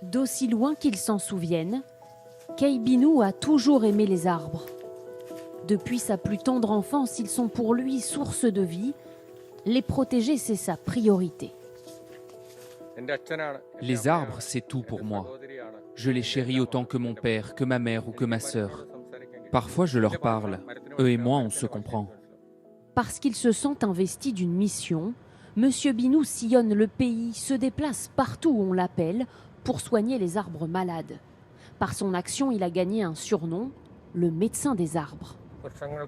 D'aussi loin qu'il s'en souvienne, Kei Binu a toujours aimé les arbres. Depuis sa plus tendre enfance, ils sont pour lui source de vie. Les protéger, c'est sa priorité. Les arbres, c'est tout pour moi. Je les chéris autant que mon père, que ma mère ou que ma sœur. Parfois, je leur parle. Eux et moi, on se comprend. Parce qu'il se sent investi d'une mission, Monsieur Binu sillonne le pays, se déplace partout où on l'appelle pour soigner les arbres malades. Par son action, il a gagné un surnom, le médecin des arbres.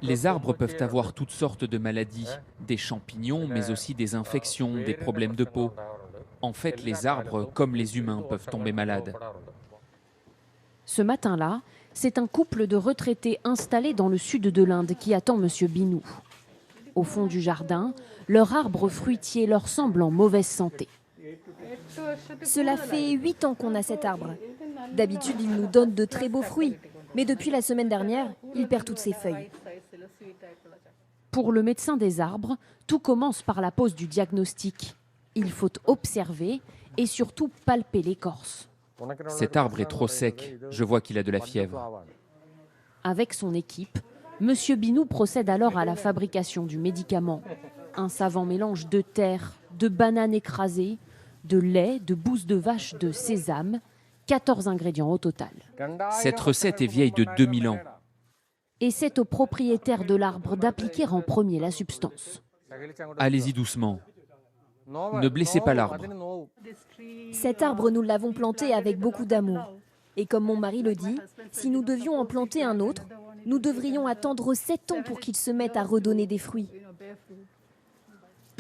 Les arbres peuvent avoir toutes sortes de maladies, des champignons, mais aussi des infections, des problèmes de peau. En fait, les arbres, comme les humains, peuvent tomber malades. Ce matin-là, c'est un couple de retraités installés dans le sud de l'Inde qui attend Monsieur Binu. Au fond du jardin, leur arbre fruitier leur semble en mauvaise santé. Cela fait 8 ans qu'on a cet arbre. D'habitude, il nous donne de très beaux fruits. Mais depuis la semaine dernière, il perd toutes ses feuilles. Pour le médecin des arbres, tout commence par la pose du diagnostic. Il faut observer et surtout palper l'écorce. Cet arbre est trop sec, je vois qu'il a de la fièvre. Avec son équipe, Monsieur Binu procède alors à la fabrication du médicament. Un savant mélange de terre, de bananes écrasées, de lait, de bouse de vache, de sésame, 14 ingrédients au total. Cette recette est vieille de 2000 ans. Et c'est au propriétaire de l'arbre d'appliquer en premier la substance. Allez-y doucement. Ne blessez pas l'arbre. Cet arbre, nous l'avons planté avec beaucoup d'amour. Et comme mon mari le dit, si nous devions en planter un autre, nous devrions attendre 7 ans pour qu'il se mette à redonner des fruits.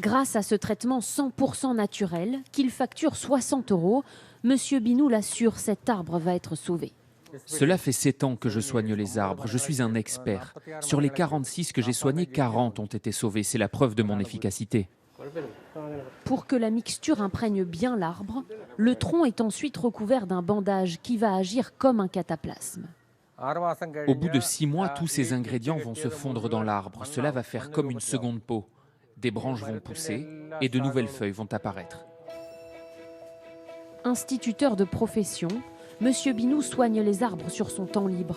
Grâce à ce traitement 100% naturel, qu'il facture 60 €, Monsieur Binu l'assure, cet arbre va être sauvé. Cela fait 7 ans que je soigne les arbres, je suis un expert. Sur les 46 que j'ai soignés, 40 ont été sauvés, c'est la preuve de mon efficacité. Pour que la mixture imprègne bien l'arbre, le tronc est ensuite recouvert d'un bandage qui va agir comme un cataplasme. Au bout de 6 mois, tous ces ingrédients vont se fondre dans l'arbre. Cela va faire comme une seconde peau. Des branches vont pousser et de nouvelles feuilles vont apparaître. Instituteur de profession, Monsieur Binu soigne les arbres sur son temps libre.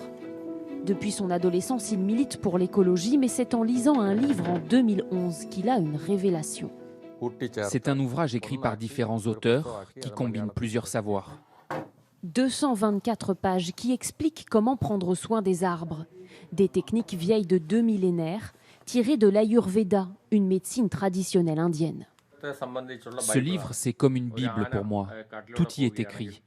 Depuis son adolescence, il milite pour l'écologie, mais c'est en lisant un livre en 2011 qu'il a une révélation. C'est un ouvrage écrit par différents auteurs qui combinent plusieurs savoirs. 224 pages qui expliquent comment prendre soin des arbres. Des techniques vieilles de 2 millénaires, tirées de l'Ayurveda, une médecine traditionnelle indienne. Ce livre, c'est comme une Bible pour moi. Tout y est écrit.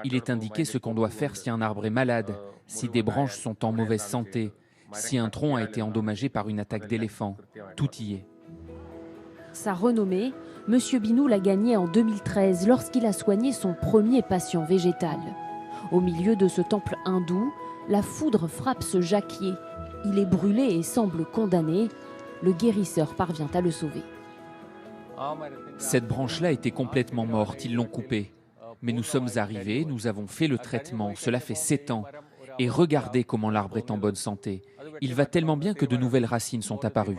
Il est indiqué ce qu'on doit faire si un arbre est malade, si des branches sont en mauvaise santé, si un tronc a été endommagé par une attaque d'éléphant. Tout y est. Sa renommée, Monsieur Binu l'a gagnée en 2013 lorsqu'il a soigné son premier patient végétal. Au milieu de ce temple hindou, la foudre frappe ce jacquier. Il est brûlé et semble condamné. Le guérisseur parvient à le sauver. Cette branche-là était complètement morte, ils l'ont coupée. Mais nous sommes arrivés, nous avons fait le traitement, cela fait 7 ans. Et regardez comment l'arbre est en bonne santé. Il va tellement bien que de nouvelles racines sont apparues.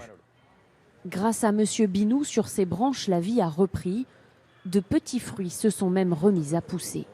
Grâce à Monsieur Binu, sur ses branches, la vie a repris. De petits fruits se sont même remis à pousser.